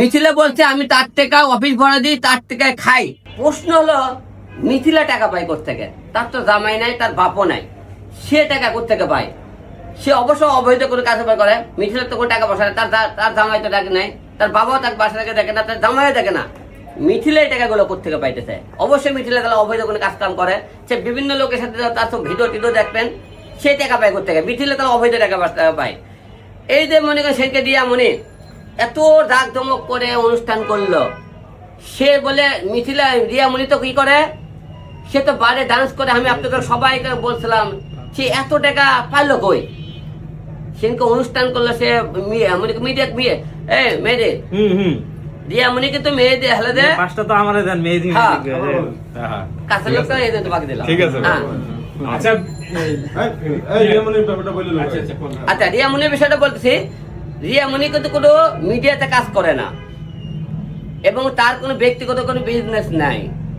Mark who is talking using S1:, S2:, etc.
S1: মিথিলা বলছে আমি তার টাকা অফিস ভাড়া দিই, তার টাকায় খাই। প্রশ্ন হলো মিথিলা টাকা পায় কোত্থেকে? তার তো জামাই নাই, তার বাপও নাই, সে টাকা কোত্থেকে পায়? সে অবশ্য অবৈধ করে কাজ করে। মিথিলার তো কোনো টাকা পয়সা নেই, তার জামাই তো টাকা নেই, তার বাবাও তাকে বাসা থেকে দেখে না, তার জামাইও দেখে না। মিথিলা এই টাকাগুলো কোত্থেকে পাইতেছে? অবশ্যই মিথিলা তাহলে অবৈধ কোনো কাজ কাম করে। সে বিভিন্ন লোকের সাথে তার তো ভিডিও টিডিও দেখবেন, সেই টাকা পায় কোত্থেকে? মিথিলা তাহলে অবৈধ টাকা পায়। এই যে মনে করেন সেদিকে রিয়ামণি এত জাঁকজমক করে অনুষ্ঠান করলো, সে বলে মিথিলা রিয়ামণি তো কি করে, সে তো বাইরে ডান্স করে। আমি আপনাদের সবাইকে বলছিলাম সে এত টাকা পাইলো কই? সেদিনকে অনুষ্ঠান করলো সে মিডিয়া মেয়েদের রিয়ামণি কিন্তু মেয়েদের হেলে দে
S2: পাঁচটা তো আমারে দেন মেয়ে দিন
S1: কাছের লোকটা এই দেন বাকি দিলাম।
S2: ঠিক আছে।
S1: হ্যাঁ
S3: আচ্ছা
S4: রিয়ামণির ব্যাপারটা বলে দেবো।
S1: আচ্ছা, রিয়ামণির বিষয়টা বলতেছি। রিয়ামণি কিন্তু কোনো মিডিয়াতে কাজ করে না এবং তার কোনো ব্যক্তিগত কোনো বিজনেস নাই।